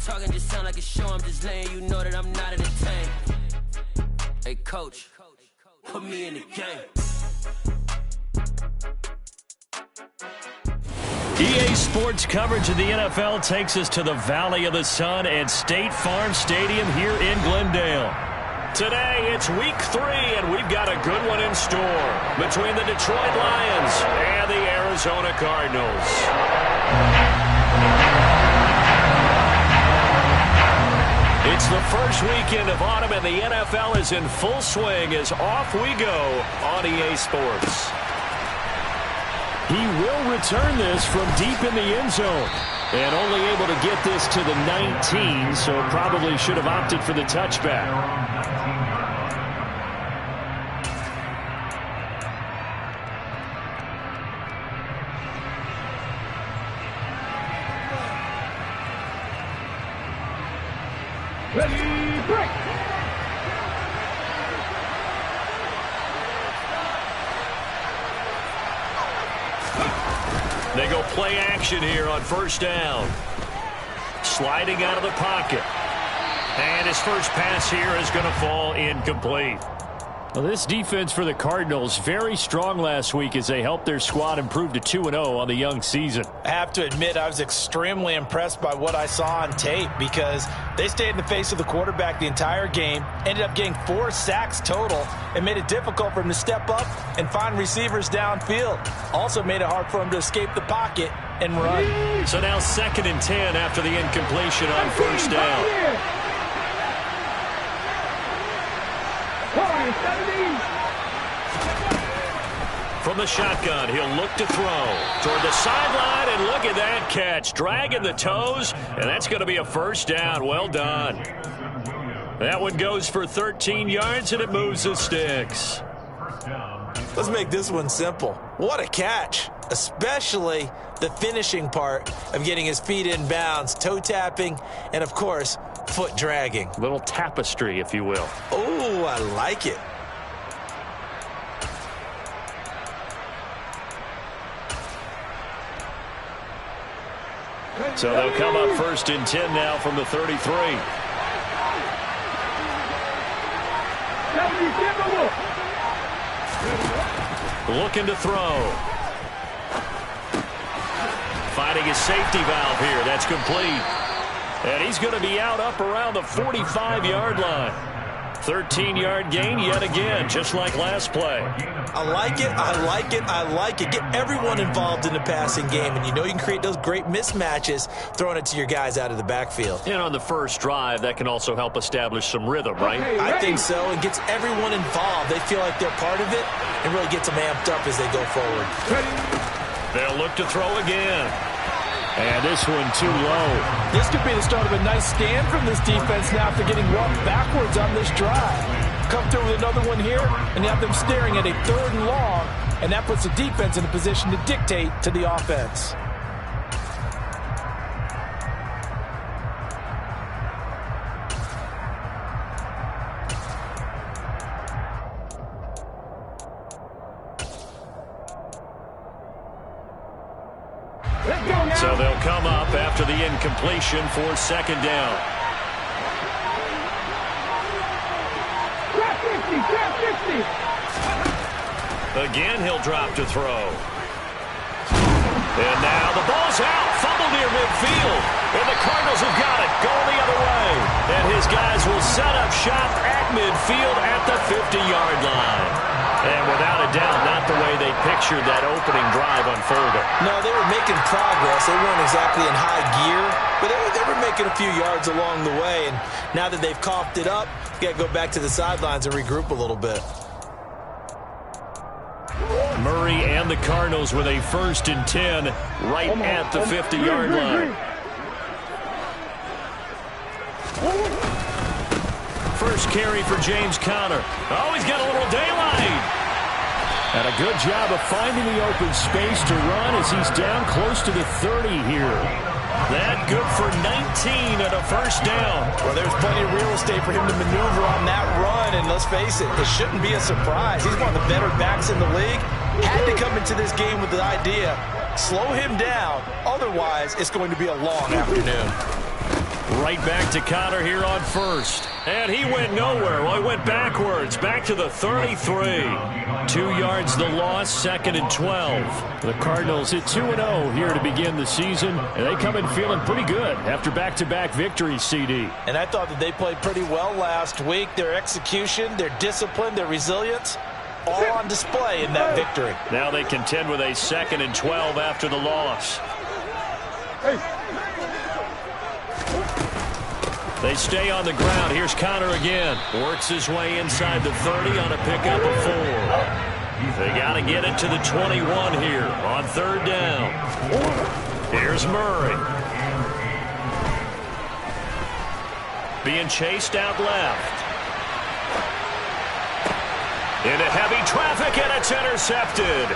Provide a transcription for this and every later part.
talking just sound like a show. I'm just letting you know that I'm not entertained. Hey, coach, put me in the game. EA Sports coverage of the NFL takes us to the Valley of the Sun at State Farm Stadium here in Glendale. Today, it's week 3, and we've got a good one in store between the Detroit Lions and the Arizona Cardinals. It's the first weekend of autumn, and the NFL is in full swing as off we go on EA Sports. He will return this from deep in the end zone. And only able to get this to the 19, so probably should have opted for the touchback. Ready, break! They go play action here on first down. Sliding out of the pocket. And his first pass here is going to fall incomplete. Well, this defense for the Cardinals, very strong last week as they helped their squad improve to 2-0 on the young season. I have to admit, I was extremely impressed by what I saw on tape because they stayed in the face of the quarterback the entire game, ended up getting 4 sacks total, and made it difficult for him to step up and find receivers downfield. Also made it hard for him to escape the pocket and run. So now 2nd and 10 after the incompletion on first down. From the shotgun, he'll look to throw toward the sideline, and look at that catch. Dragging the toes, and that's going to be a first down. Well done. That one goes for 13 yards, and it moves the sticks. Let's make this one simple. What a catch, especially the finishing part of getting his feet in bounds, toe tapping, and, of course, foot dragging. Little tapestry, if you will. Oh, I like it. So they'll come up 1st and 10 now from the 33. Looking to throw. Finding his safety valve here. That's complete. And he's going to be out up around the 45-yard line. 13-yard gain yet again, just like last play. I like it, I like it, I like it. Get everyone involved in the passing game, and you know you can create those great mismatches throwing it to your guys out of the backfield. And on the first drive, that can also help establish some rhythm, right? I think so. It gets everyone involved. They feel like they're part of it and really gets them amped up as they go forward. They'll look to throw again. And this one too low. This could be the start of a nice stand from this defense now after getting walked backwards on this drive. Come through with another one here, and you have them staring at a 3rd and long, and that puts the defense in a position to dictate to the offense. So they'll come up after the incompletion for 2nd down. Again, he'll drop to throw. And now the ball's out. Fumble near midfield. And the Cardinals have got it. Going the other way. And his guys will set up shop at midfield at the 50-yard line. And without a doubt, not the way they pictured that opening drive unfolding. No, they were making progress. They weren't exactly in high gear, but they were making a few yards along the way. And now that they've coughed it up, you got to go back to the sidelines and regroup a little bit. Murray and the Cardinals with a 1st and 10 right at the 50-yard line. First carry for James Conner. Oh, he's got a little daylight. And a good job of finding the open space to run as he's down close to the 30 here. That good for 19 and a first down. Well, there's plenty of real estate for him to maneuver on that run, and let's face it, it shouldn't be a surprise. He's one of the better backs in the league. Had to come into this game with the idea, slow him down, otherwise it's going to be a long afternoon. Right back to Connor here on first. And he went nowhere. Well, he went backwards. Back to the 33. 2 yards the loss, 2nd and 12. The Cardinals hit 2-0 here to begin the season. And they come in feeling pretty good after back-to-back victories, CD. And I thought that they played pretty well last week. Their execution, their discipline, their resilience, all on display in that victory. Now they contend with a 2nd and 12 after the loss. They stay on the ground. Here's Connor again. Works his way inside the 30 on a pickup of 4. They got to get it to the 21 here on 3rd down. Here's Murray. Being chased out left. Into heavy traffic, and it's intercepted.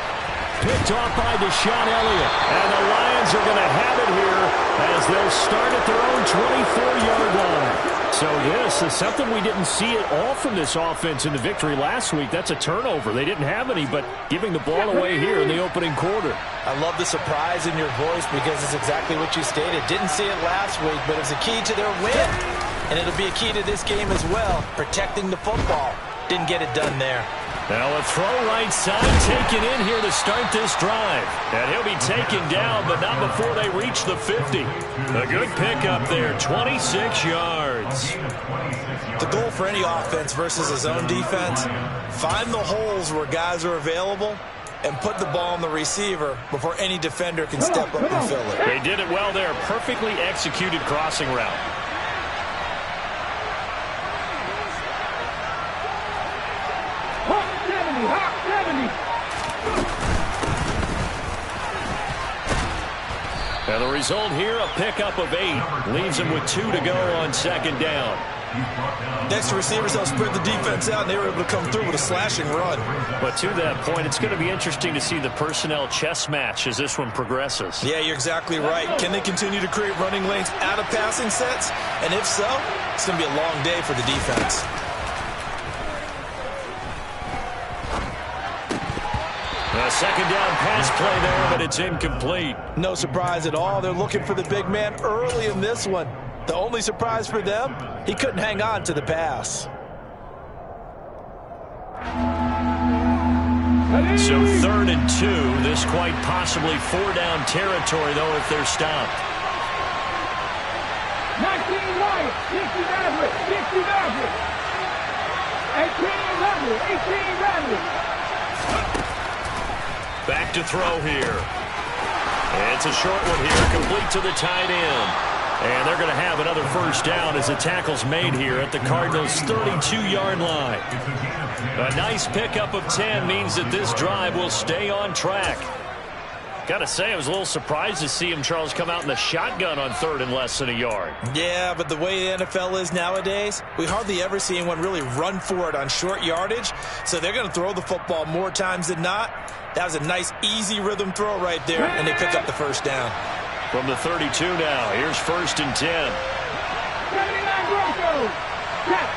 Picked off by Deshaun Elliott. And the Lions are going to have it here as they'll start at their own 24-yard line. So this is something we didn't see at all from this offense in the victory last week. That's a turnover. They didn't have any, but giving the ball away here in the opening quarter. I love the surprise in your voice because it's exactly what you stated. Didn't see it last week, but it was a key to their win. And it'll be a key to this game as well, protecting the football. Didn't get it done there. Now a throw right side taken in here to start this drive. And he'll be taken down, but not before they reach the 50. A good pickup there, 26 yards. The goal for any offense versus his own defense, find the holes where guys are available and put the ball on the receiver before any defender can step up and fill it. They did it well there. Perfectly executed crossing route. And the result here, a pickup of 8. Leaves him with 2 to go on 2nd down. Next to receivers, they'll spread the defense out, and they were able to come through with a slashing run. But to that point, it's going to be interesting to see the personnel chess match as this one progresses. Yeah, you're exactly right. Can they continue to create running lanes out of passing sets? And if so, it's going to be a long day for the defense. A 2nd down pass play there, but it's incomplete. No surprise at all. They're looking for the big man early in this one. The only surprise for them, he couldn't hang on to the pass. So 3rd and 2. This quite possibly 4-down territory, though, if they're stopped. 19 Lions, 60 Maverick, 60 Maverick. 18 Maverick, 18 Maverick. Back to throw here. It's a short one here, complete to the tight end. And they're going to have another 1st down as the tackle's made here at the Cardinals' 32-yard line. A nice pickup of 10 means that this drive will stay on track. Got to say, I was a little surprised to see him, Charles, come out in the shotgun on 3rd and less than a yard. Yeah, but the way the NFL is nowadays, we hardly ever see anyone really run for it on short yardage. So they're going to throw the football more times than not. That was a nice, easy rhythm throw right there, and they pick up the 1st down. From the 32 now, here's 1st and 10. 79 Broncos. Check.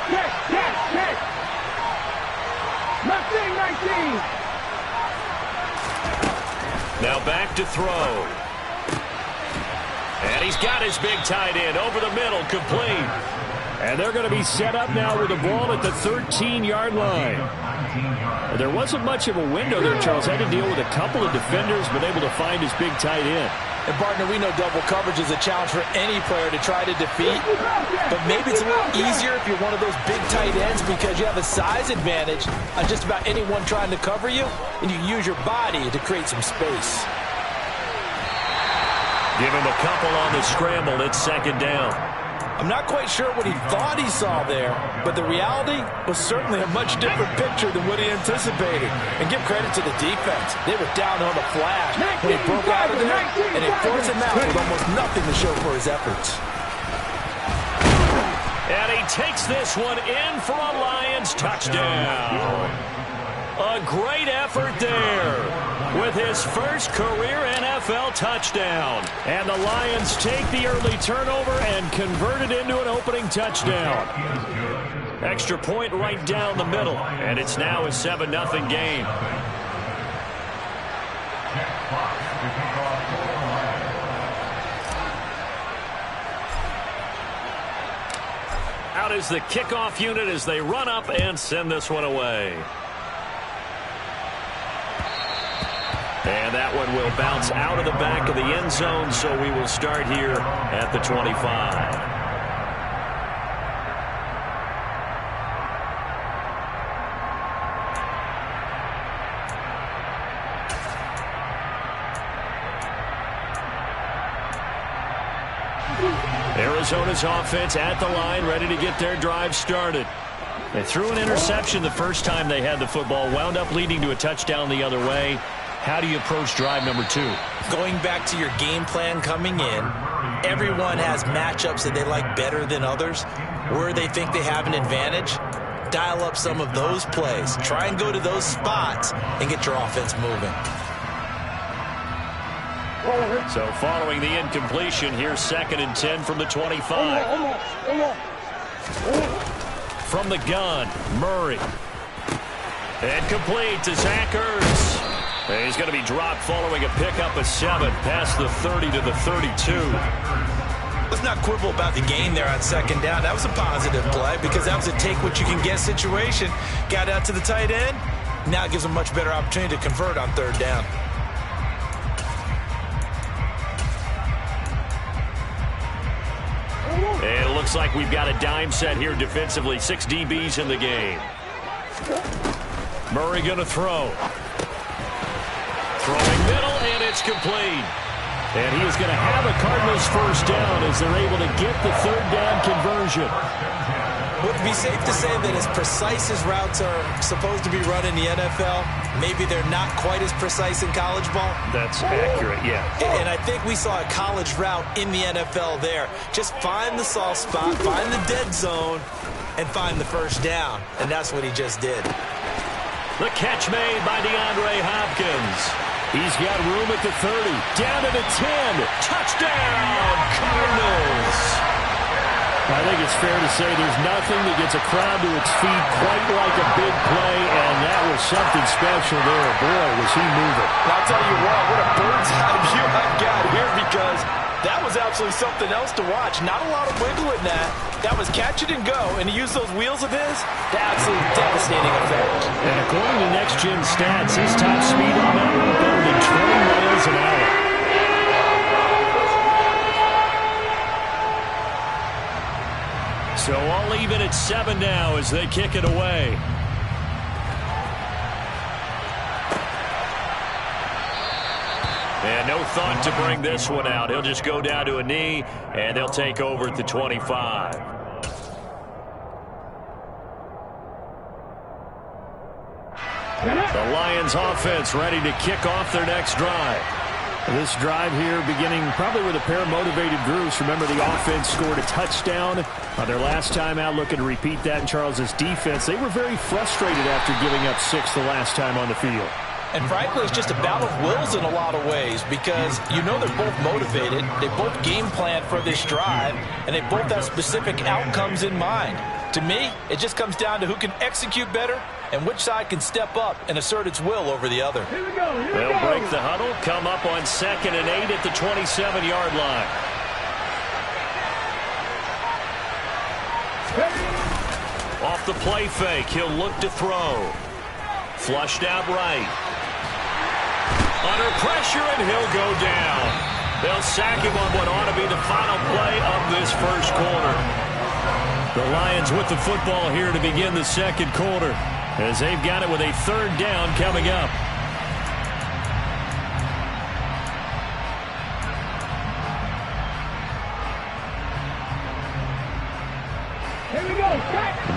Left wing 19. Now back to throw. And he's got his big tight end over the middle, complete. And they're going to be set up now with the ball at the 13-yard line. There wasn't much of a window there, Charles. Had to deal with a couple of defenders, but able to find his big tight end. And, partner, we know double coverage is a challenge for any player to try to defeat. But maybe it's a little easier if you're one of those big tight ends because you have a size advantage on just about anyone trying to cover you, and you use your body to create some space. Give him a couple on the scramble. It's 2nd down. I'm not quite sure what he thought he saw there, but the reality was certainly a much different picture than what he anticipated. And give credit to the defense. They were down on the flash when he broke out of there, and they forced him out with almost nothing to show for his efforts. And he takes this one in for a Lions touchdown. A great effort there with his first career NFL touchdown. And the Lions take the early turnover and convert it into an opening touchdown. Extra point right down the middle. And it's now a 7-0 game. out is the kickoff unit as they run up and send this one away. And that one will bounce out of the back of the end zone, so we will start here at the 25. Arizona's offense at the line, ready to get their drive started. They threw an interception the first time they had the football, wound up leading to a touchdown the other way. How do you approach drive number 2? Going back to your game plan coming in, everyone has matchups that they like better than others. Where they think they have an advantage, dial up some of those plays. Try and go to those spots and get your offense moving. So following the incompletion, here's 2nd and 10 from the 25. From the gun, Murray. And complete to Zach Ertz. And he's going to be dropped following a pickup of 7 past the 30 to the 32. Let's not quibble about the gain there on 2nd down. That was a positive play because that was a take-what-you-can-get situation. Got out to the tight end. Now it gives them a much better opportunity to convert on 3rd down. And it looks like we've got a dime set here defensively. 6 DBs in the game. Murray going to throw. Throwing middle, and it's complete. And he is going to have a Cardinals first down as they're able to get the 3rd down conversion. Would it be safe to say that as precise as routes are supposed to be run in the NFL, maybe they're not quite as precise in college ball? That's accurate, yeah. And I think we saw a college route in the NFL there. Just find the soft spot, find the dead zone, and find the first down. And that's what he just did. The catch made by DeAndre Hopkins. He's got room at the 30. Down to the 10. Touchdown, Cardinals. I think it's fair to say there's nothing that gets a crowd to its feet quite like a big play, and that was something special there. Boy, was he moving. I'll tell you what a bird's eye view I've got here because that was absolutely something else to watch. Not a lot of wiggle in that. That was catch it and go, and he used those wheels of his to absolutely devastating effect. And according to Next Gen Stats, his top speed on that one better than 20 miles an hour. So all even at 7 now as they kick it away. And no thought to bring this one out. He'll just go down to a knee, and they'll take over at the 25. The Lions offense ready to kick off their next drive. This drive here beginning probably with a pair of motivated groups. Remember, the offense scored a touchdown on their last time out, looking to repeat that in Charles's defense. They were very frustrated after giving up 6 the last time on the field. And frankly, it's just a battle of wills in a lot of ways because you know they're both motivated, they both game plan for this drive, and they both have specific outcomes in mind. To me, it just comes down to who can execute better and which side can step up and assert its will over the other. They'll break the huddle, come up on 2nd and 8 at the 27-yard line. Off the play fake, he'll look to throw. Flushed out right. Under pressure, and he'll go down. They'll sack him on what ought to be the final play of this first quarter. The Lions with the football here to begin the second quarter, as they've got it with a 3rd down coming up.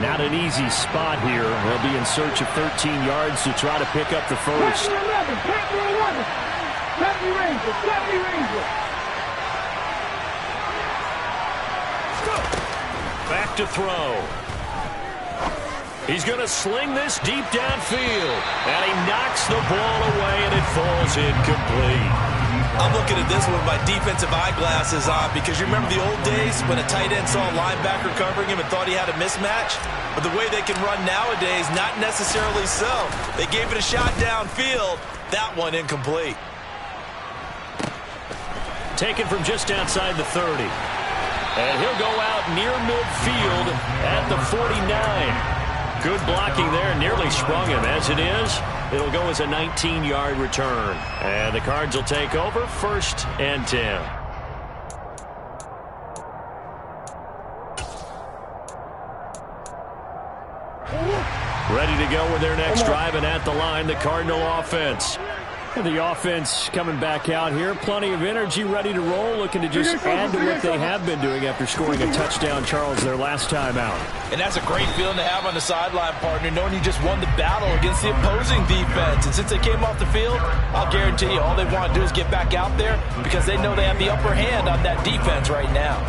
Not an easy spot here. They'll be in search of 13 yards to try to pick up the first. Back to throw. He's going to sling this deep downfield. And he knocks the ball away, and it falls incomplete. I'm looking at this with my defensive eyeglasses on because you remember the old days when a tight end saw a linebacker covering him and thought he had a mismatch? But the way they can run nowadays, not necessarily so. They gave it a shot downfield. That one incomplete. Taken from just outside the 30. And he'll go out near midfield at the 49. Good blocking there, nearly sprung him. As it is, it'll go as a 19-yard return. And the Cards will take over, 1st and 10. Ready to go with their next drive, and at the line, the Cardinal offense. And the offense coming back out here. Plenty of energy, ready to roll, looking to just add to what they have been doing after scoring a touchdown, Charles, their last time out. And that's a great feeling to have on the sideline, partner, knowing you just won the battle against the opposing defense. And since they came off the field, I'll guarantee you all they want to do is get back out there because they know they have the upper hand on that defense right now.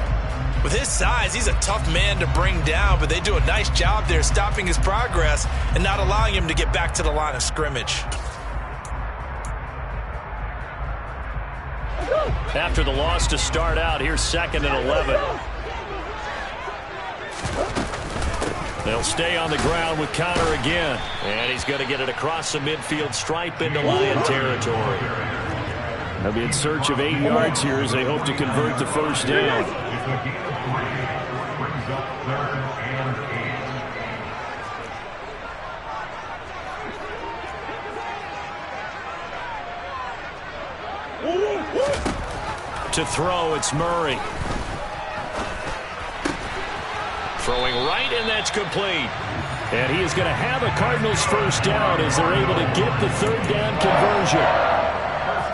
With his size, he's a tough man to bring down, but they do a nice job there stopping his progress and not allowing him to get back to the line of scrimmage. After the loss to start out, here's 2nd and 11. They'll stay on the ground with Connor again. And he's going to get it across the midfield stripe into Lion territory. They'll be in search of 8 yards here as they hope to convert the first down. To throw, it's Murray. Throwing right, and that's complete. And he is going to have a Cardinals first down as they're able to get the 3rd down conversion.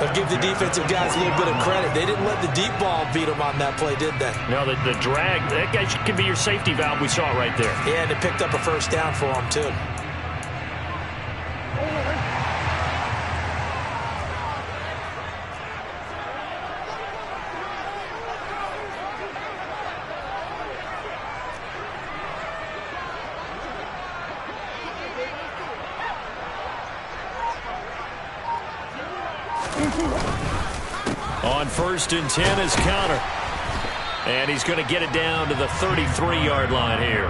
I'll give the defensive guys a little bit of credit. They didn't let the deep ball beat them on that play, did they? No, the drag, that guy can be your safety valve. We saw it right there. Yeah, and they picked up a first down for them, too. On 1st and 10 is Connor. And he's going to get it down to the 33-yard line here.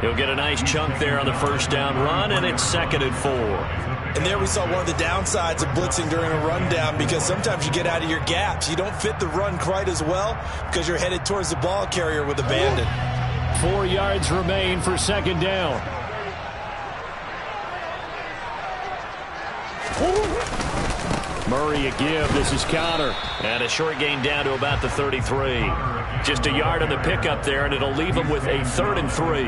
He'll get a nice chunk there on the first down run, and it's 2nd and 4. And there we saw one of the downsides of blitzing during a rundown, because sometimes you get out of your gaps. You don't fit the run quite as well because you're headed towards the ball carrier with abandon. 4 yards remain for 2nd down. Murray a give. This is Connor. And a short gain down to about the 33. Just a yard on the pickup there, and it'll leave him with a 3rd and 3.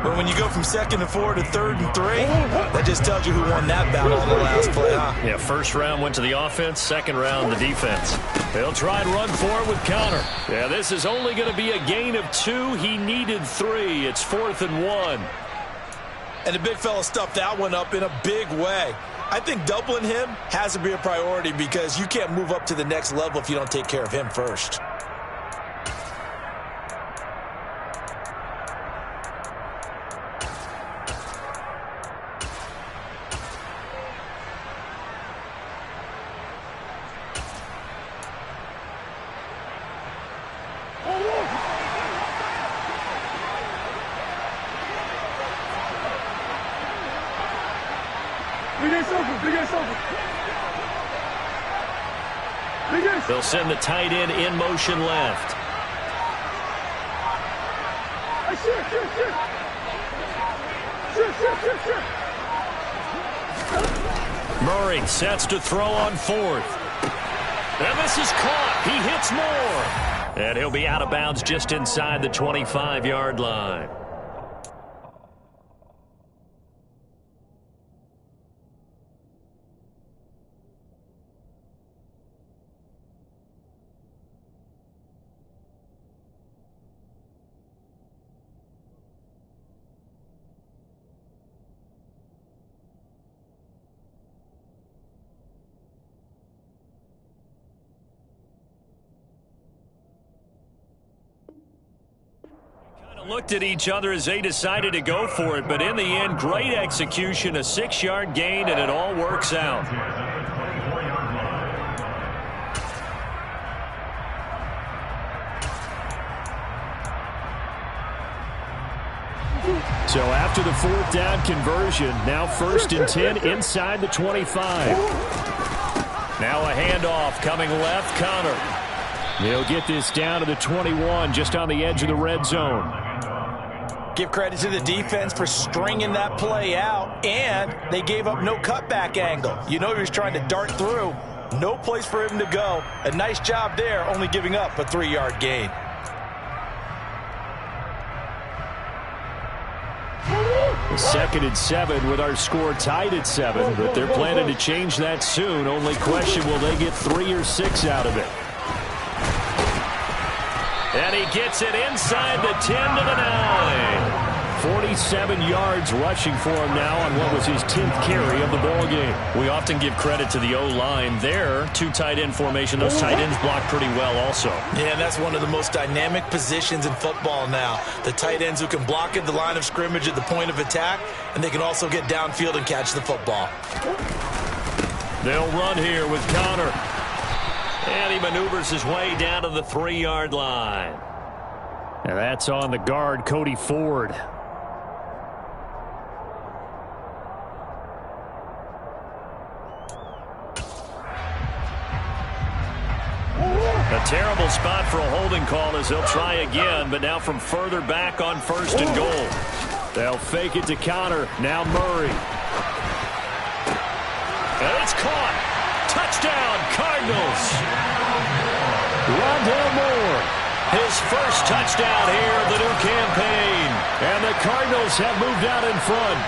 But when you go from 2nd and 4 to 3rd and 3, that just tells you who won that battle on the last play, huh? Yeah, first round went to the offense, second round the defense. They'll try and run for it with Connor. Yeah, this is only going to be a gain of 2. He needed 3. It's 4th and 1. And the big fella stuffed that one up in a big way. I think doubling him has to be a priority because you can't move up to the next level if you don't take care of him first. They'll send the tight end in motion left. Murray sets to throw on 4th. And this is caught. He hits more. And he'll be out of bounds just inside the 25-yard line. Looked at each other as they decided to go for it, but in the end, great execution, a 6-yard gain, and it all works out. So after the 4th down conversion, now 1st and 10 inside the 25. Now a handoff coming left, Connor. They'll get this down to the 21, just on the edge of the red zone. Give credit to the defense for stringing that play out, and they gave up no cutback angle. You know he was trying to dart through. No place for him to go. A nice job there, only giving up a 3-yard gain. Second and 7 with our score tied at 7, but they're planning to change that soon. Only question, will they get 3 or 6 out of it? And he gets it inside the 10 to the 9. 47 yards rushing for him now on what was his 10th carry of the ball game. We often give credit to the O-line there. 2 tight end formation. Those tight ends block pretty well also. Yeah, that's one of the most dynamic positions in football now. The tight ends who can block at the line of scrimmage at the point of attack, and they can also get downfield and catch the football. They'll run here with Connor. And he maneuvers his way down to the 3-yard line. And that's on the guard, Cody Ford. A terrible spot for a holding call as they'll try again, but now from further back on 1st and goal. They'll fake it to Connor. Now Murray. And it's caught. Touchdown, Cardinals. Rondale Moore. His first touchdown here of the new campaign. And the Cardinals have moved out in front.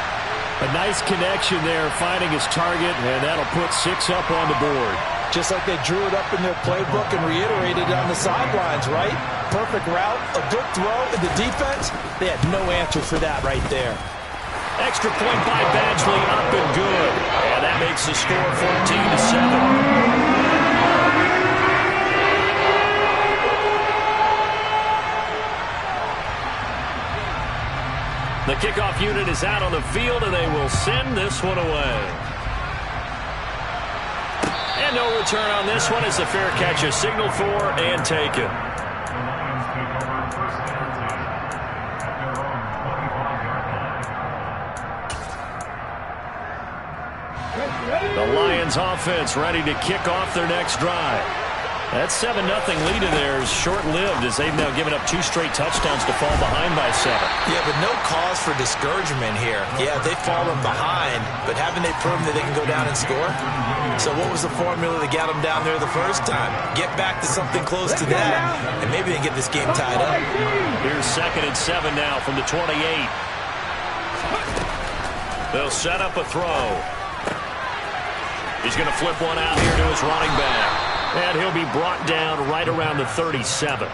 A nice connection there, finding his target, and that'll put 6 up on the board. Just like they drew it up in their playbook and reiterated it on the sidelines, right? Perfect route, a good throw, and the defense, they had no answer for that right there. Extra point by Badgley, up and good. And that makes the score 14-7. The kickoff unit is out on the field, and they will send this one away. And no return on this one as the fair catch is signaled for and taken. The Lions offense ready to kick off their next drive. That 7-0 lead in there is short-lived as they've now given up 2 straight touchdowns to fall behind by 7. Yeah, but no cause for discouragement here. Yeah, they've fallen behind, but haven't they proven that they can go down and score? So what was the formula that got them down there the first time? Get back to something close to that, and maybe they can get this game tied up. Here's 2nd and 7 now from the 28. They'll set up a throw. He's going to flip one out here to his running back. And he'll be brought down right around the 37.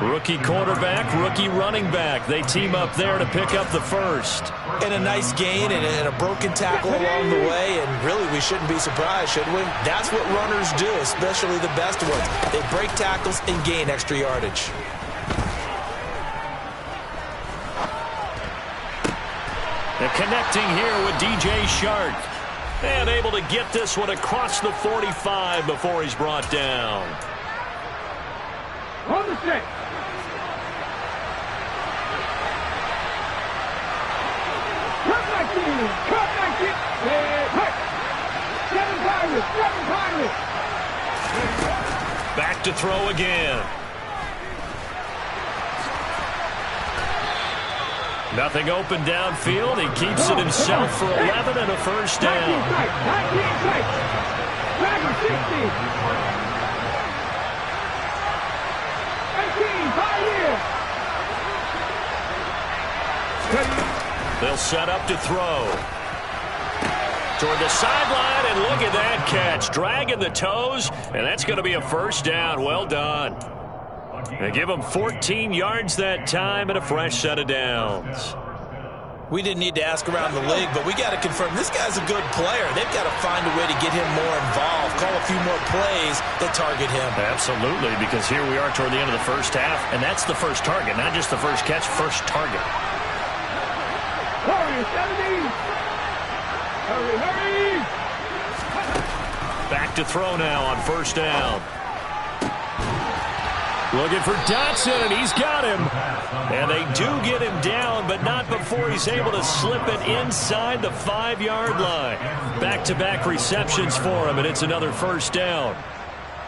Rookie quarterback, rookie running back. They team up there to pick up the first. And a nice gain and a broken tackle along the way. And really, we shouldn't be surprised, should we? That's what runners do, especially the best ones. They break tackles and gain extra yardage. And connecting here with DJ Shark. And able to get this one across the 45 before he's brought down. On the set. Cut like it. Cut like it. Cut. 7 Pirates. 7 Pirates. Back to throw again. Nothing open downfield. He keeps it himself for 11 and a first down. 19 sight. Back 60. 18, 5 years. They'll set up to throw. Toward the sideline, and look at that catch. Dragging the toes, and that's going to be a first down. Well done. They give him 14 yards that time and a fresh set of downs. We didn't need to ask around the league, but we got to confirm this guy's a good player. They've got to find a way to get him more involved, call a few more plays that target him. Absolutely, because here we are toward the end of the first half, and that's the first target, not just the first catch, first target. Hurry, 70. Hurry. Back to throw now on first down. Looking for Dotson, and he's got him. And they do get him down, but not before he's able to slip it inside the 5-yard line. Back-to-back receptions for him, and it's another first down.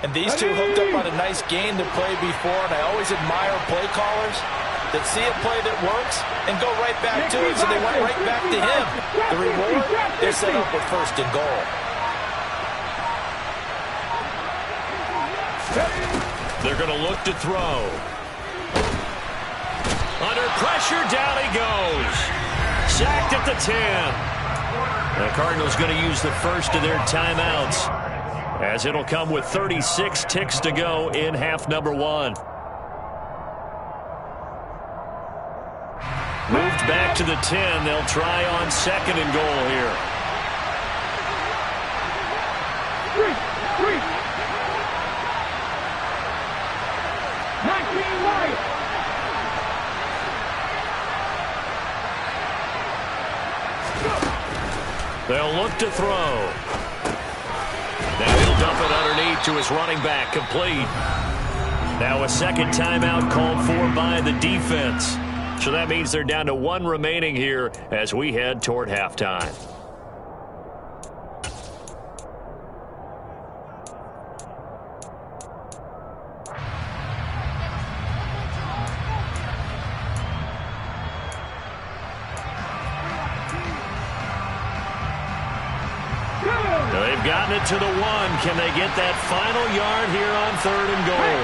And these two hooked up on a nice game that played before, and I always admire play callers that see a play that works and go right back to it, so they went right back to him. The reward, they're set up with 1st and goal. They're going to look to throw. Under pressure, down he goes. Sacked at the 10. The Cardinals going to use the first of their timeouts, as it'll come with 36 ticks to go in half number 1. Moved back to the 10. They'll try on 2nd and goal here. Three. 19 right. They'll look to throw. Now he'll dump it underneath to his running back, complete. Now a second timeout called for by the defense. So that means they're down to 1 remaining here as we head toward halftime. They've gotten it to the 1. Can they get that final yard here on 3rd and goal?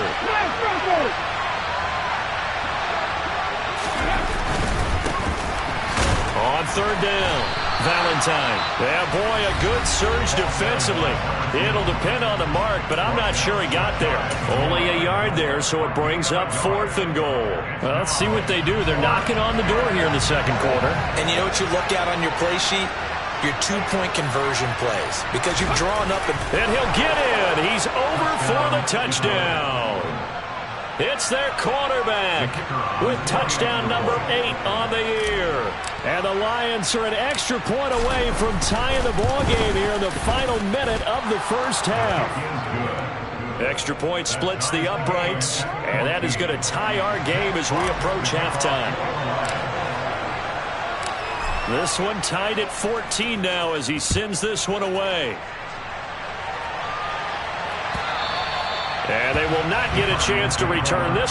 On 3rd down, Valentine. Yeah, boy, a good surge defensively. It'll depend on the mark, but I'm not sure he got there. Only a yard there, so it brings up 4th and goal. Well, let's see what they do. They're knocking on the door here in the 2nd quarter. And you know what you look at on your play sheet? Your 2-point conversion plays, because you've drawn up and he'll get in. He's over for the touchdown. It's their quarterback with touchdown number 8 on the year. And the Lions are an extra point away from tying the ball game here in the final minute of the first half. Extra point splits the uprights, and that is going to tie our game as we approach halftime. This one tied at 14 now as he sends this one away. And they will not get a chance to return this.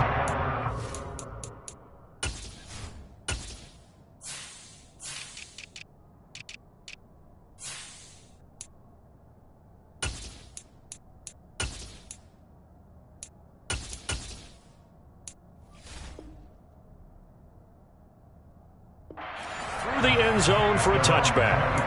Through the end zone for a touchback.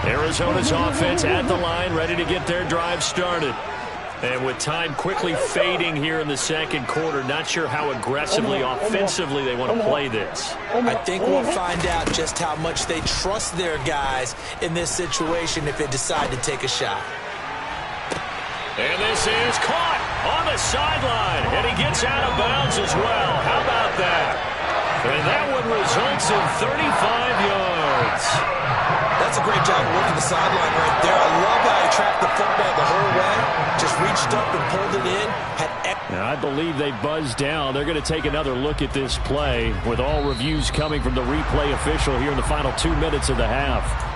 Arizona's offense at the line, ready to get their drive started. And with time quickly fading here in the 2nd quarter, not sure how aggressively, offensively they want to play this. I think we'll find out just how much they trust their guys in this situation if they decide to take a shot. And this is caught on the sideline, and he gets out of bounds as well. How about that? And that one results in 35 yards. That's a great job working the sideline right there. I love how he tracked the football the whole way. Just reached up and pulled it in. Now, I believe they buzzed down. They're going to take another look at this play with all reviews coming from the replay official here in the final 2 minutes of the half.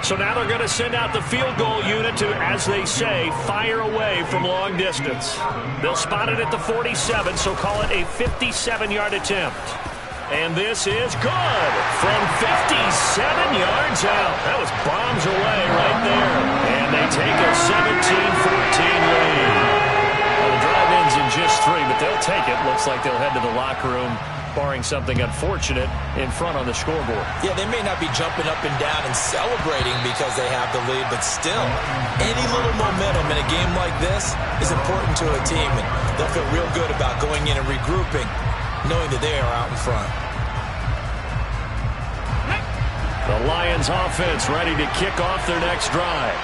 So now they're going to send out the field goal unit to, as they say, fire away from long distance. They'll spot it at the 47, so call it a 57-yard attempt. And this is good from 57 yards out. That was bombs away right there. And they take a 17-14 lead. Well, the drive ends in just 3, but they'll take it. Looks like they'll head to the locker room barring something unfortunate in front on the scoreboard. Yeah, they may not be jumping up and down and celebrating because they have the lead, but still, any little momentum in a game like this is important to a team, and they'll feel real good about going in and regrouping, knowing that they are out in front. The Lions offense ready to kick off their next drive.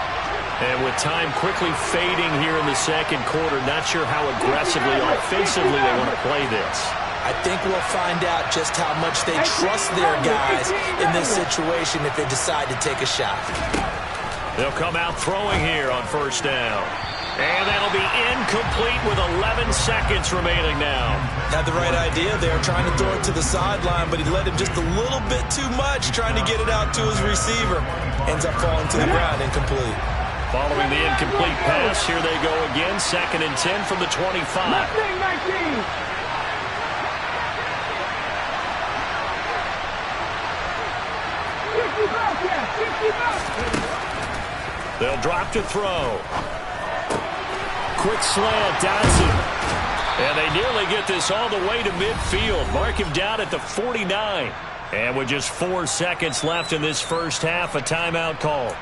And with time quickly fading here in the second quarter, not sure how aggressively, offensively they want to play this. I think we'll find out just how much they trust their guys in this situation if they decide to take a shot. They'll come out throwing here on first down. And that'll be incomplete with 11 seconds remaining now. Had the right idea there, trying to throw it to the sideline, but he let him just a little bit too much, trying to get it out to his receiver. Ends up falling to the ground, incomplete. Following the incomplete pass, here they go again, 2nd and 10 from the 25. They'll drop to throw. Quick slant, Dodson. And they nearly get this all the way to midfield. Mark him down at the 49. And with just 4 seconds left in this first half, a timeout call.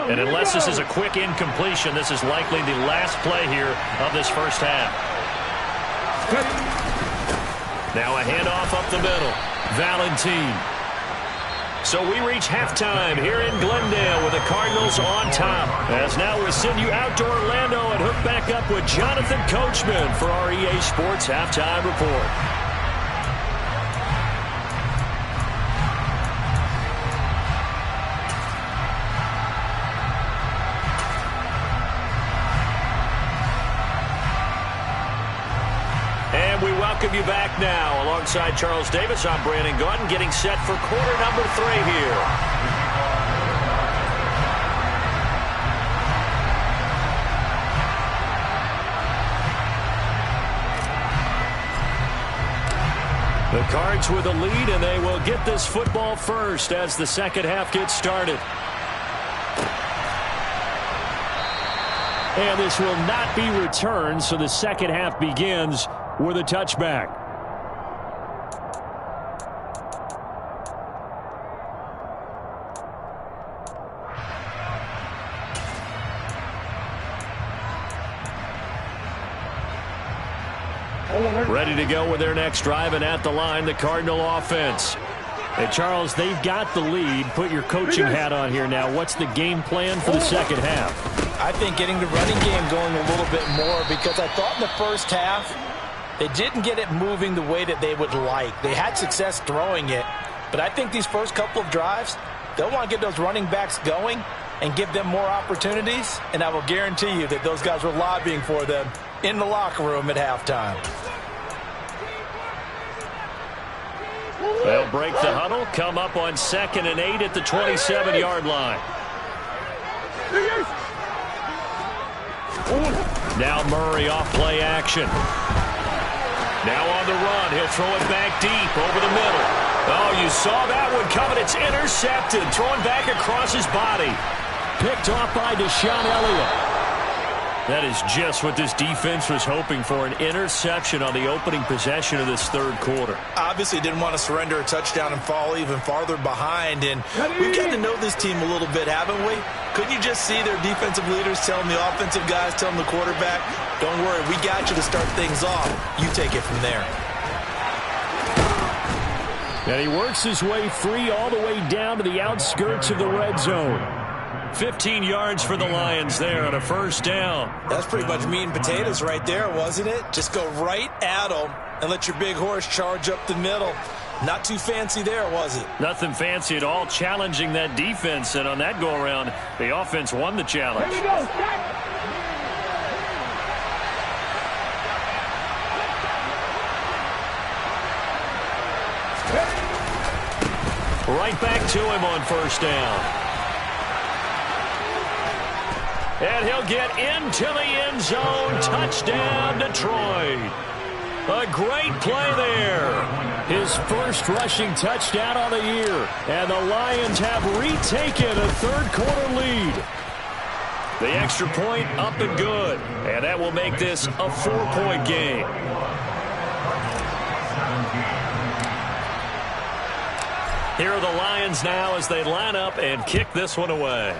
And unless this is a quick incompletion, this is likely the last play here of this first half. Now a handoff up the middle. Valentine. So we reach halftime here in Glendale with the Cardinals on top. As now we send you out to Orlando and hook back up with Jonathan Coachman for our EA Sports Halftime Report. We welcome you back now. Alongside Charles Davis, I'm Brandon Gaudin, getting set for quarter number 3 here. The Cards with a lead, and they will get this football first as the second half gets started. And this will not be returned, so the second half begins with a touchback. Ready to go with their next drive, and at the line, the Cardinal offense. Hey, Charles, they've got the lead. Put your coaching hat on here now. What's the game plan for the second half? I think getting the running game going a little bit more, because I thought in the first half, they didn't get it moving the way that they would like. They had success throwing it, but I think these first couple of drives, they'll want to get those running backs going and give them more opportunities, and I will guarantee you that those guys were lobbying for them in the locker room at halftime. They'll break the huddle, come up on 2nd and 8 at the 27-yard line. Now Murray off play action. Now on the run, he'll throw it back deep over the middle. Oh, you saw that one coming. It's intercepted, thrown back across his body. Picked off by Deshaun Elliott. That is just what this defense was hoping for, an interception on the opening possession of this third quarter. Obviously didn't want to surrender a touchdown and fall even farther behind, and we've got to know this team a little bit, haven't we? Couldn't you just see their defensive leaders telling the offensive guys, telling the quarterback, don't worry, we got you to start things off. You take it from there. And he works his way free all the way down to the outskirts of the red zone. 15 yards for the Lions there on a first down. That's pretty much meat and potatoes right there, wasn't it? Just go right at them and let your big horse charge up the middle. Not too fancy there, was it? Nothing fancy at all, challenging that defense. And on that go-around, the offense won the challenge. Here we go, Jack. Right back to him on first down. And he'll get into the end zone. Touchdown, Detroit. A great play there. His first rushing touchdown on the year. And the Lions have retaken a third-quarter lead. The extra point up and good. And that will make this a 4-point game. Here are the Lions now as they line up and kick this one away.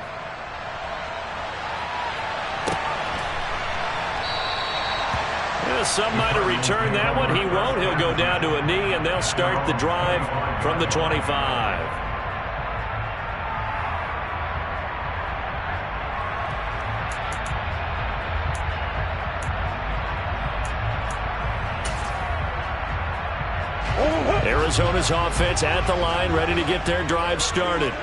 Some might have returned that one. He won't. He'll go down to a knee, and they'll start the drive from the 25. Arizona's offense at the line, ready to get their drive started.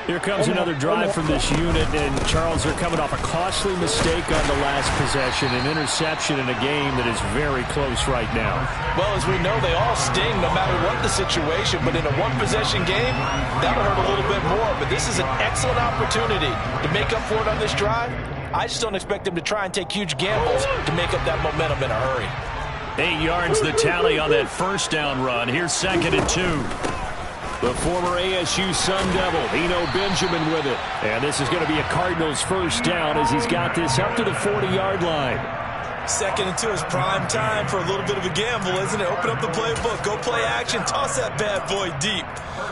Here comes another drive from this unit, and Charles, they're coming off a costly mistake on the last possession, an interception in a game that is very close right now. Well, as we know, they all sting no matter what the situation, but in a one-possession game, that'll hurt a little bit more. But this is an excellent opportunity to make up for it on this drive. I just don't expect them to try and take huge gambles to make up that momentum in a hurry. 8 yards the tally on that first down run. Here's 2nd and 2. The former ASU Sun Devil, Eno Benjamin with it. And this is going to be a Cardinals first down as he's got this up to the 40-yard line. 2nd and 2 is prime time for a little bit of a gamble, isn't it? Open up the playbook, go play action, toss that bad boy deep.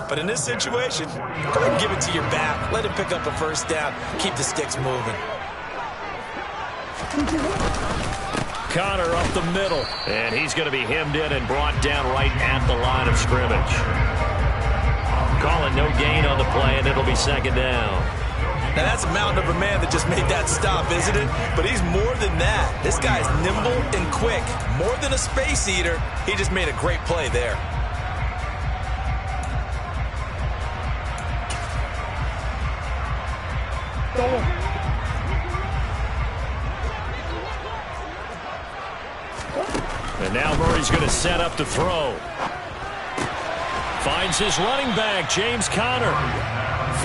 But in this situation, go ahead and give it to your back. Let him pick up a first down. Keep the sticks moving. Connor up the middle. And he's going to be hemmed in and brought down right at the line of scrimmage. Calling no gain on the play, and it'll be 2nd down. Now, that's a mountain of a man that just made that stop, isn't it? But he's more than that. This guy's nimble and quick. More than a space eater, he just made a great play there. And now Murray's going to set up to throw. Finds his running back, James Conner.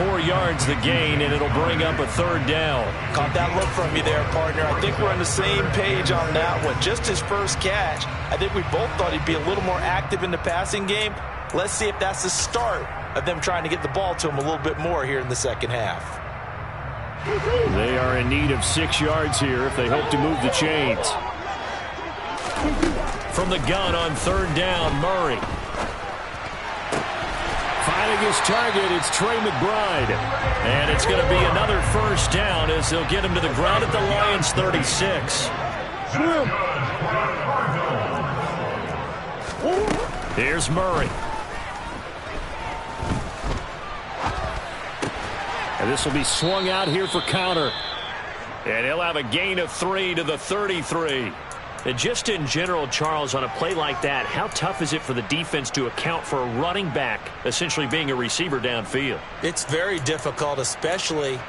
4 yards the gain, and it'll bring up a 3rd down. Caught that look from you there, partner. I think we're on the same page on that one. Just his first catch. I think we both thought he'd be a little more active in the passing game. Let's see if that's the start of them trying to get the ball to him a little bit more here in the second half. They are in need of 6 yards here if they hope to move the chains. From the gun on 3rd down, Murray. Finding his target, it's Trey McBride. And it's going to be another first down as they'll get him to the ground at the Lions' 36. Here's Murray. And this will be swung out here for Conner. And he'll have a gain of 3 to the 33. And just in general, Charles, on a play like that, how tough is it for the defense to account for a running back essentially being a receiver downfield? It's very difficult, especially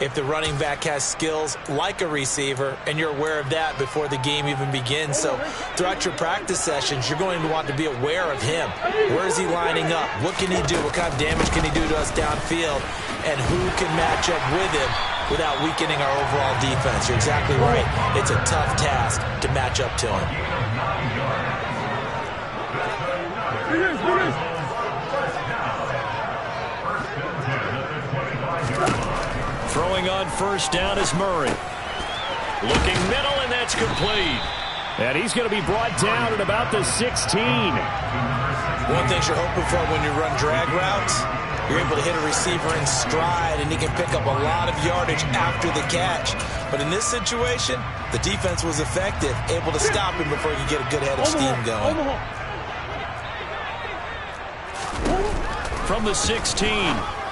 if the running back has skills like a receiver, and you're aware of that before the game even begins. So throughout your practice sessions, you're going to want to be aware of him. Where is he lining up? What can he do? What kind of damage can he do to us downfield? And who can match up with him without weakening our overall defense? You're exactly right. It's a tough task to match up to him. Throwing on first down is Murray. Looking middle, and that's complete. And he's going to be brought down at about the 16. One thing you're hoping for when you run drag routes, you're able to hit a receiver in stride, and he can pick up a lot of yardage after the catch. But in this situation, the defense was effective, able to stop him before he could get a good head of steam going. From the 16,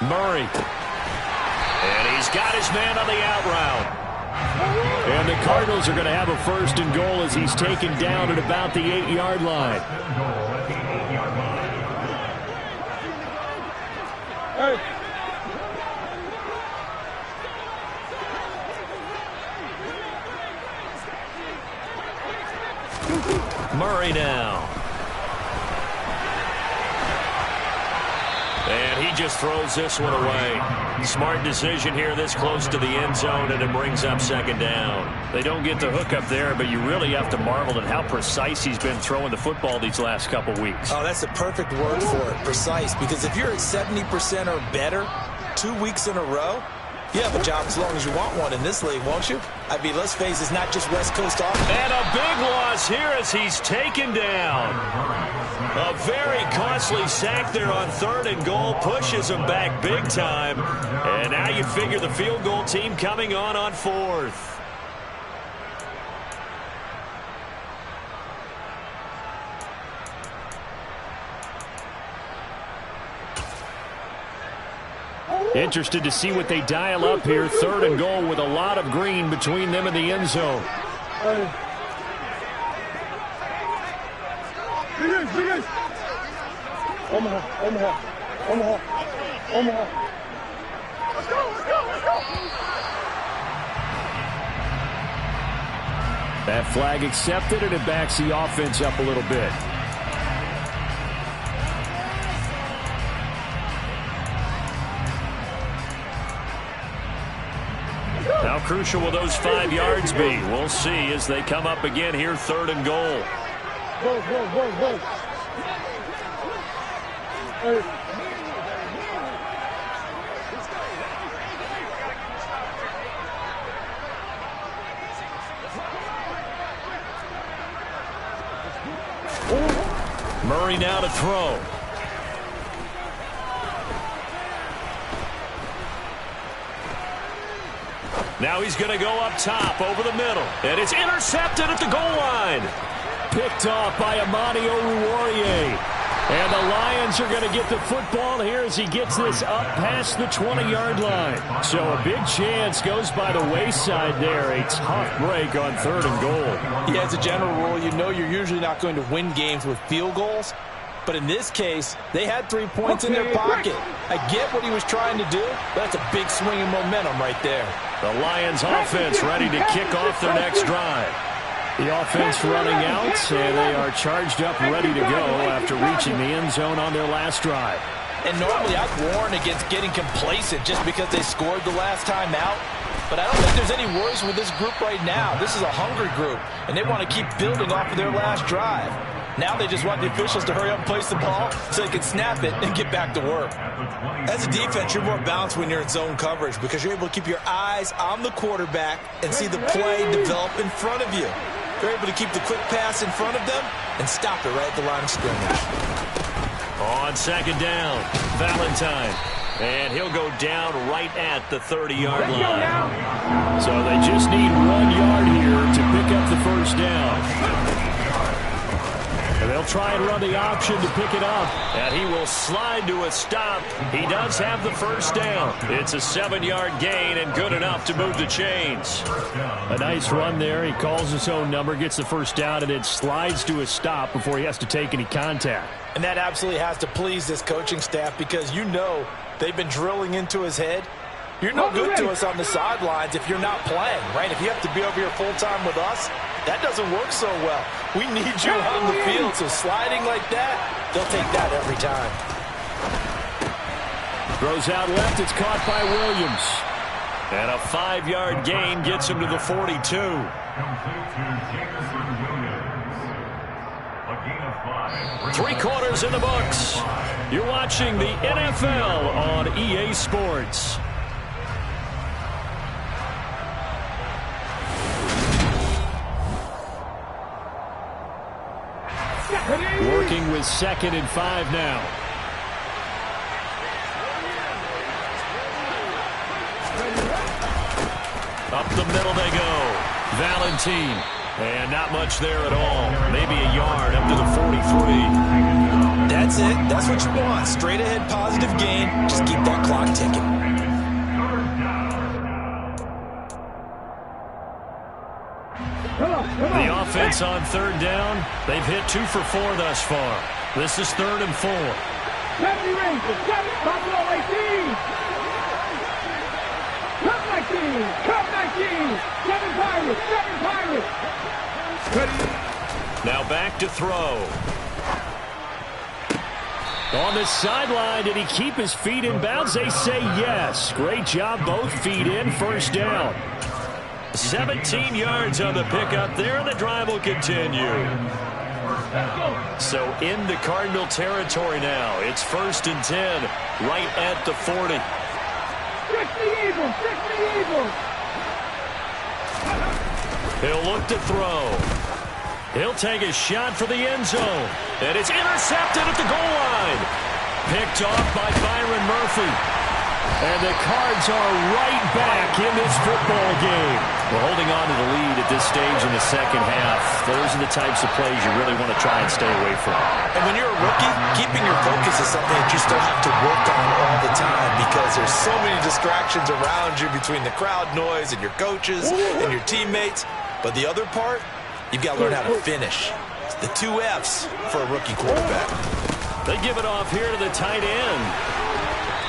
Murray. And he's got his man on the out route. And the Cardinals are going to have a 1st and goal as he's taken down at about the 8-yard line. Murray now. And he He just throws this one away. Smart decision here this close to the end zone, and it brings up second down. They don't get the hook up there, but you really have to marvel at how precise he's been throwing the football these last couple weeks. Oh, that's the perfect word for it, precise, because if you're at 70% or better 2 weeks in a row, you have a job as long as you want one in this league, won't you? I mean, let's face it, it's not just West Coast offense. And a big loss here as he's taken down. A very costly sack there on 3rd and goal pushes him back big time. And now you figure the field goal team coming on 4th. Interested to see what they dial up here. 3rd and goal with a lot of green between them and the end zone. That flag accepted, and it backs the offense up a little bit. How crucial will those 5 yards be? We'll see as they come up again here, 3rd and goal. Murray now to throw. Now he's going to go up top over the middle. And it's intercepted at the goal line. Picked off by Amani Oruwariye. And the Lions are going to get the football here as he gets this up past the 20-yard line. So a big chance goes by the wayside there. A tough break on 3rd and goal. Yeah, as a general rule, you know you're usually not going to win games with field goals. But in this case, they had 3 points in their pocket. I get what he was trying to do, but that's a big swing of momentum right there. The Lions offense ready to kick off their next drive. The offense running out, and they are charged up ready to go after reaching the end zone on their last drive. And normally I'd warn against getting complacent just because they scored the last time out. But I don't think there's any worries with this group right now. This is a hungry group, and they want to keep building off of their last drive. Now they just want the officials to hurry up and place the ball so they can snap it and get back to work. As a defense, you're more balanced when you're in zone coverage because you're able to keep your eyes on the quarterback and see the play develop in front of you. You're able to keep the quick pass in front of them and stop it right at the line of scrimmage. On second down, Valentine. And he'll go down right at the 30-yard line. So they just need 1 yard here to pick up the first down. And they'll try and run the option to pick it up. And he will slide to a stop. He does have the first down. It's a 7-yard gain and good enough to move the chains. A nice run there. He calls his own number, gets the first down, and then slides to a stop before he has to take any contact. And that absolutely has to please this coaching staff because you know they've been drilling into his head. You're no good to us on the sidelines if you're not playing, right? If you have to be over here full-time with us, that doesn't work so well. We need you on the field, so sliding like that, they'll take that every time. Throws out left, it's caught by Williams. And a 5-yard gain gets him to the 42. 3 quarters in the books. You're watching the NFL on EA Sports. Working with 2nd and 5 now. Up the middle they go. Valentine. And not much there at all. Maybe a yard up to the 43. That's it. That's what you want. Straight ahead positive gain. Just keep that clock ticking. The offense on 3rd down. They've hit 2 for 4 thus far. This is 3rd and 4. 70 Rangers, 7 Buffalo 18. Cup 19, Cup 19. 7 Pirates, 7 Pirates. Now back to throw. On the sideline, did he keep his feet in bounds? They say yes. Great job, both feet in, first down. 17 yards on the pickup there, and the drive will continue. So into Cardinal territory now. It's 1st and 10, right at the 40. Trick the Eagles! Trick the Eagles! He'll look to throw. He'll take a shot for the end zone. And it's intercepted at the goal line. Picked off by Byron Murphy. And the Cards are right back in this football game. We're holding on to the lead at this stage in the second half. Those are the types of plays you really want to try and stay away from. And when you're a rookie, keeping your focus is something that you still have to work on all the time because there's so many distractions around you between the crowd noise and your coaches and your teammates. But the other part, you've got to learn how to finish. It's the 2 F's for a rookie quarterback. They give it off here to the tight end.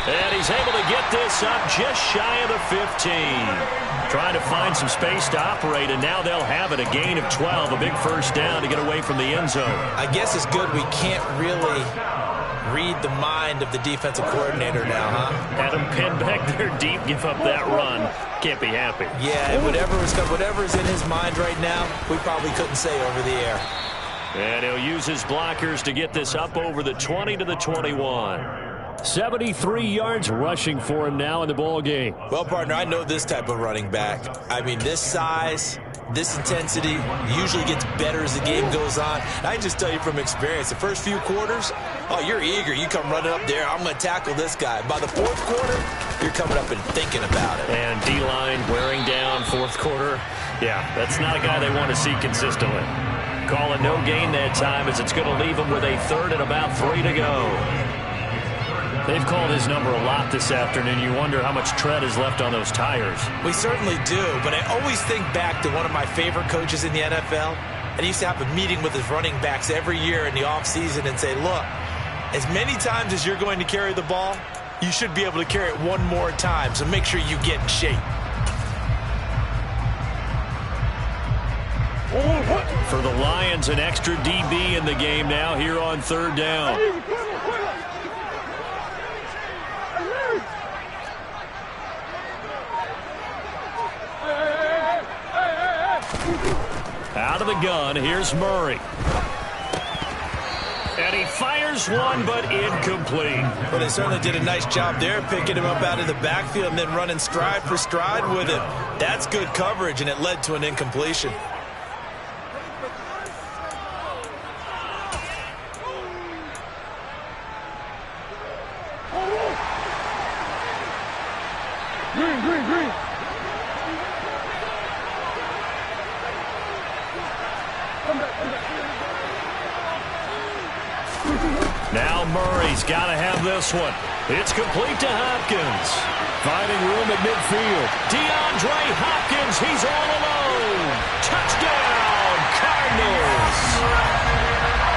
And he's able to get this up just shy of the 15. Trying to find some space to operate, and now they'll have it. A gain of 12, a big first down to get away from the end zone. I guess it's good we can't really read the mind of the defensive coordinator now, huh? Had him pinned back there deep, give up that run. Can't be happy. Yeah, and whatever's in his mind right now, we probably couldn't say over the air. And he'll use his blockers to get this up over the 20 to the 21. 73 yards rushing for him now in the ball game. Well, partner, I know this type of running back. I mean, this size, this intensity usually gets better as the game goes on. I can just tell you from experience, the first few quarters, oh, you're eager. You come running up there, I'm going to tackle this guy. By the 4th quarter, you're coming up and thinking about it. And D-line wearing down 4th quarter. Yeah, that's not a guy they want to see consistently. Call it no gain that time as it's going to leave him with a 3rd and about 3 to go. They've called his number a lot this afternoon. You wonder how much tread is left on those tires. We certainly do, but I always think back to one of my favorite coaches in the NFL. And he used to have a meeting with his running backs every year in the offseason and say, look, as many times as you're going to carry the ball, you should be able to carry it one more time, so make sure you get in shape. For the Lions, an extra DB in the game now here on 3rd down. Out of the gun, here's Murray. And he fires one, but incomplete. Well, they certainly did a nice job there, picking him up out of the backfield and then running stride for stride with him. That's good coverage, and it led to an incompletion. Green. Now Murray's got to have this one. It's complete to Hopkins. Finding room at midfield. DeAndre Hopkins, he's all alone. Touchdown, Cardinals.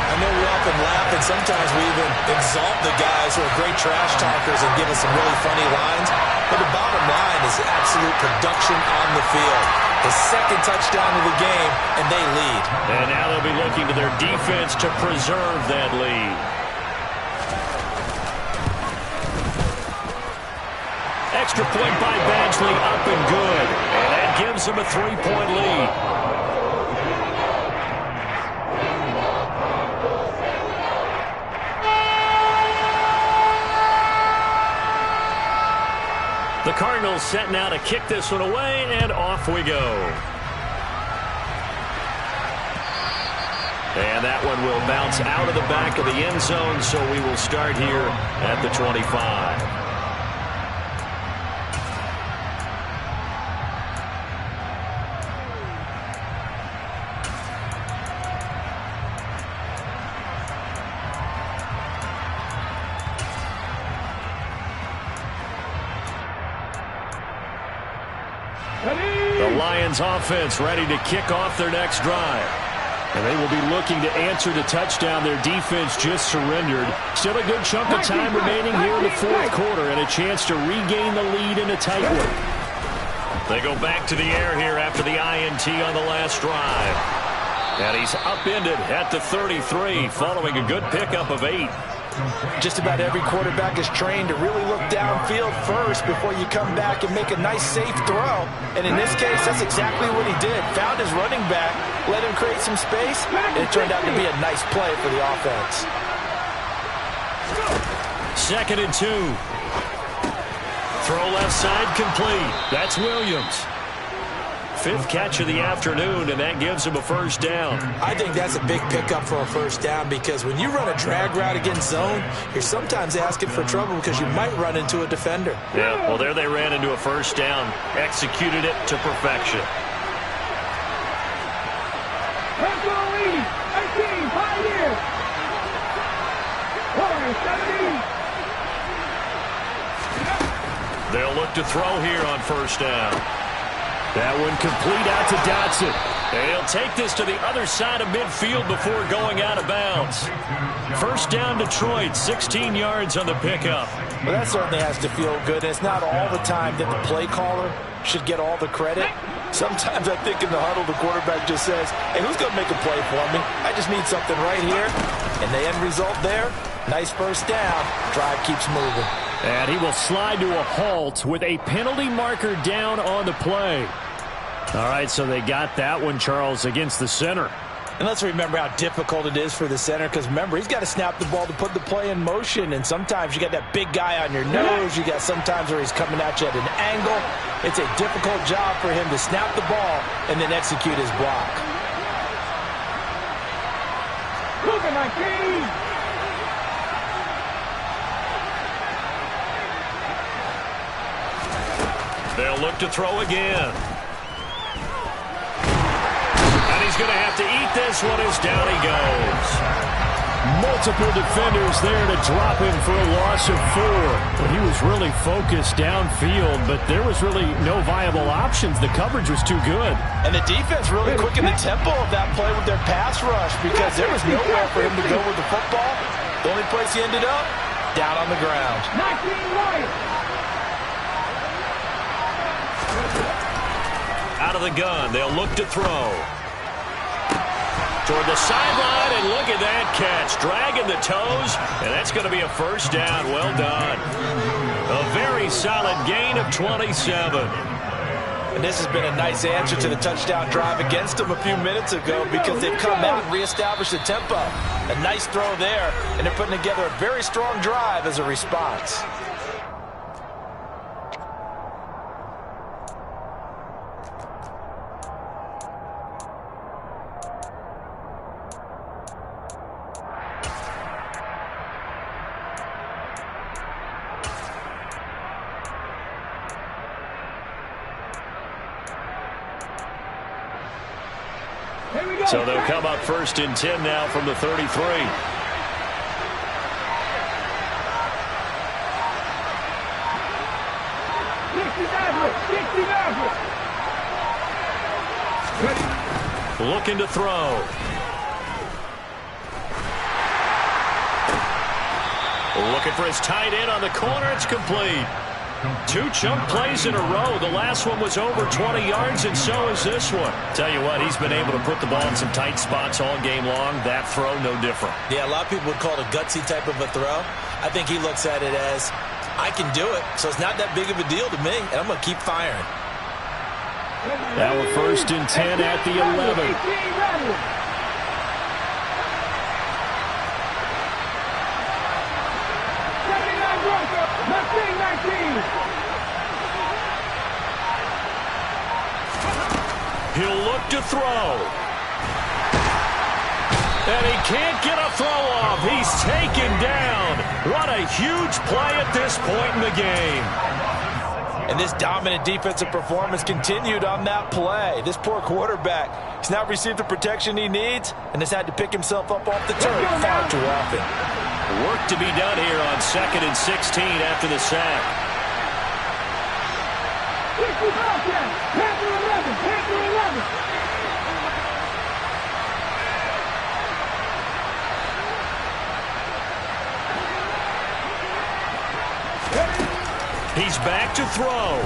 I know we often laugh, and sometimes we even exalt the guys who are great trash talkers and give us some really funny lines. But the bottom line is absolute production on the field. His 2nd touchdown of the game, and they lead. And now they'll be looking to their defense to preserve that lead. Extra point by Badgley, up and good. And that gives them a 3-point lead. The Cardinals set now to kick this one away, and off we go. And that one will bounce out of the back of the end zone, so we will start here at the 25. The Lions offense ready to kick off their next drive. And they will be looking to answer the touchdown their defense just surrendered. Still a good chunk of time remaining here in the 4th quarter and a chance to regain the lead in a tight one. They go back to the air here after the INT on the last drive. And he's upended at the 33 following a good pickup of 8. Just about every quarterback is trained to really look downfield first before you come back and make a nice, safe throw. And in this case, that's exactly what he did. Found his running back, let him create some space, and it turned out to be a nice play for the offense. 2nd and 2. Throw left side complete. That's Williams. 5th catch of the afternoon, and that gives him a first down. I think that's a big pickup for a first down because when you run a drag route against zone, you're sometimes asking for trouble because you might run into a defender. Yeah, well, there they ran into a first down. Executed it to perfection. They'll look to throw here on first down. That one complete out to Dotson. They'll take this to the other side of midfield before going out of bounds. First down Detroit, 16 yards on the pickup. Well, that certainly has to feel good. It's not all the time that the play caller should get all the credit. Sometimes I think in the huddle, the quarterback just says, hey, who's going to make a play for me? I just need something right here. And the end result there, nice first down. Drive keeps moving. And he will slide to a halt with a penalty marker down on the play. All right, so they got that one, Charles, against the center. And let's remember how difficult it is for the center because, remember, he's got to snap the ball to put the play in motion. And sometimes you got that big guy on your nose. You got sometimes where he's coming at you at an angle. It's a difficult job for him to snap the ball and then execute his block. Look at my team! They'll look to throw again. And he's going to have to eat this one as down he goes. Multiple defenders there to drop him for a loss of 4. But he was really focused downfield, but there was really no viable options. The coverage was too good. And the defense really quickened the tempo of that play with their pass rush because there was nowhere for him to go with the football. The only place he ended up, down on the ground. 19 right. Out of the gun, they'll look to throw. Toward the sideline, and look at that catch. Dragging the toes, and that's going to be a first down. Well done. A very solid gain of 27. And this has been a nice answer to the touchdown drive against them a few minutes ago because they've come out and reestablished the tempo. A nice throw there, and they're putting together a very strong drive as a response. So they'll come up 1st and 10 now from the 33. Looking to throw. Looking for his tight end on the corner. It's complete. 2 chunk plays in a row. The last one was over 20 yards, and so is this one. Tell you what, he's been able to put the ball in some tight spots all game long. That throw, no different. Yeah, a lot of people would call it a gutsy type of a throw. I think he looks at it as, I can do it, so it's not that big of a deal to me, and I'm going to keep firing. Now we're 1st and 10 at the 11. He'll look to throw. And he can't get a throw off. He's taken down. What a huge play at this point in the game. And this dominant defensive performance continued on that play. This poor quarterback has not received the protection he needs and has had to pick himself up off the turf far too often. Work to be done here on 2nd and 16 after the sack. He's back to throw.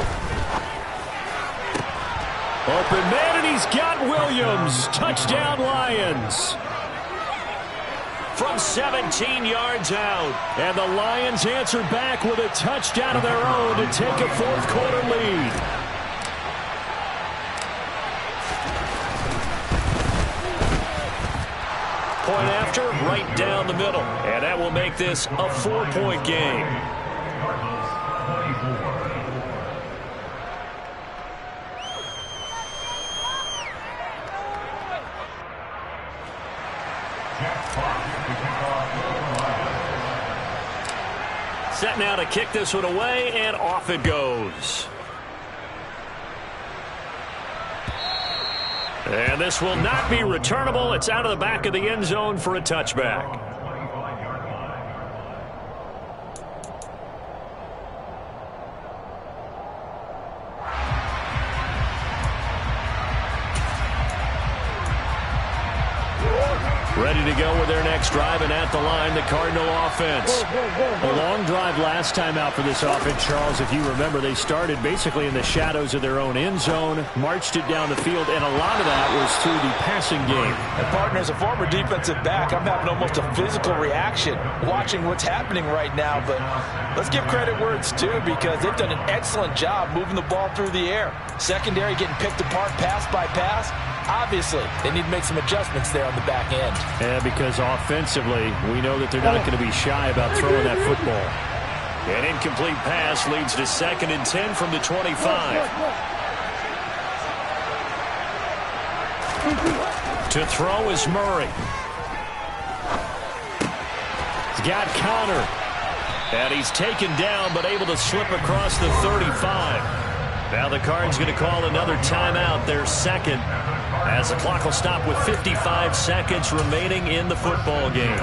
Open man, and he's got Williams. Touchdown, Lions. from 17 yards out. And the Lions answer back with a touchdown of their own to take a fourth-quarter lead. Point after, right down the middle. And that will make this a 4-point game. Set now to kick this one away, and off it goes. And this will not be returnable. It's out of the back of the end zone for a touchback. Ready to go with their next drive, and at the line, the Cardinal offense. A long drive last time out for this offense, Charles. If you remember, they started basically in the shadows of their own end zone, marched it down the field, and a lot of that was through the passing game. And partner, as a former defensive back, I'm having almost a physical reaction watching what's happening right now. But let's give credit where it's due, because they've done an excellent job moving the ball through the air. Secondary getting picked apart pass by pass. Obviously, they need to make some adjustments there on the back end. Yeah, because offensively, we know that they're not going to be shy about throwing that football. An incomplete pass leads to 2nd and 10 from the 25. To throw is Murray. He's got Connor. And he's taken down, but able to slip across the 35. Now the Cards going to call another timeout, their second, as the clock will stop with 55 seconds remaining in the football game.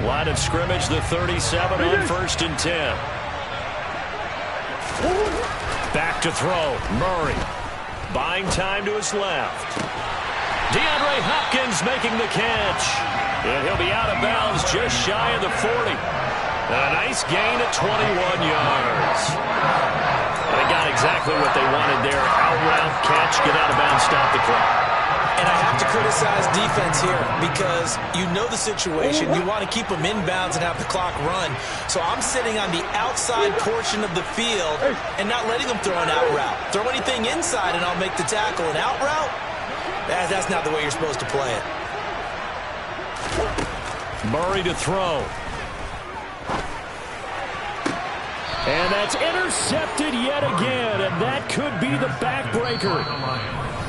Line of scrimmage, the 37 on 1st and 10. Back to throw, Murray. Buying time to his left. DeAndre Hopkins making the catch. And he'll be out of bounds just shy of the 40. A nice gain at 21 yards. They got exactly what they wanted there. Out route, catch, get out of bounds, stop the clock. And I have to criticize defense here, because you know the situation. You want to keep them inbounds and have the clock run. So I'm sitting on the outside portion of the field and not letting them throw an out route. Throw anything inside and I'll make the tackle. An out route? That's not the way you're supposed to play it. Murray to throw. And that's intercepted yet again, and that could be the backbreaker.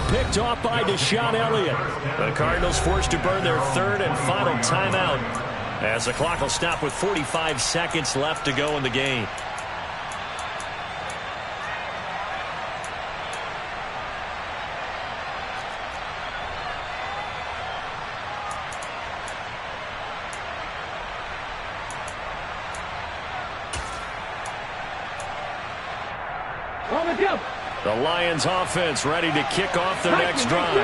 Picked off by Deshaun Elliott. The Cardinals forced to burn their 3rd and final timeout, as the clock will stop with 45 seconds left to go in the game. The Lions offense ready to kick off their next drive.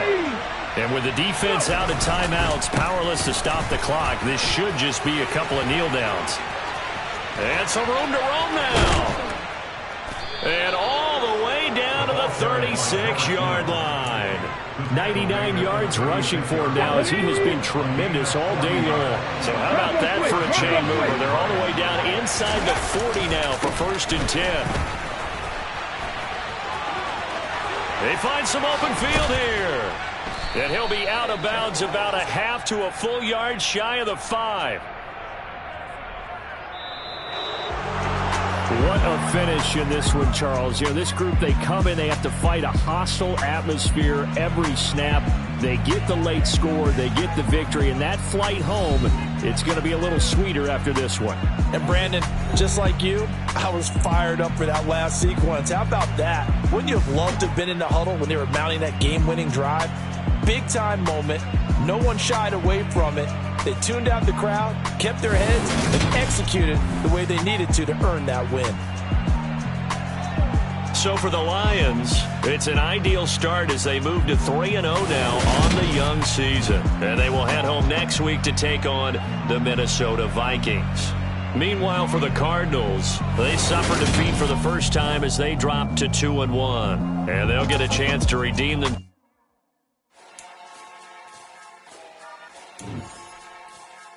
And with the defense out of timeouts, powerless to stop the clock, this should just be a couple of kneel downs. And some room to roam now. And all the way down to the 36-yard line. 99 yards rushing for him now, as he has been tremendous all day long. So how about that for a chain mover? They're all the way down inside the 40 now for 1st and 10. They find some open field here. And he'll be out of bounds about a half to a full yard shy of the 5. What a finish in this one, Charles. You know, this group, they come in, they have to fight a hostile atmosphere every snap. They get the late score, they get the victory, and that flight home, it's going to be a little sweeter after this one. And Brandon, just like you, I was fired up for that last sequence. How about that? Wouldn't you have loved to have been in the huddle when they were mounting that game-winning drive? Big-time moment. No one shied away from it. They tuned out the crowd, kept their heads, and executed the way they needed to earn that win. So for the Lions, it's an ideal start as they move to 3-0 now on the young season. And they will head home next week to take on the Minnesota Vikings. Meanwhile, for the Cardinals, they suffered defeat for the first time as they dropped to 2-1. And they'll get a chance to redeem them.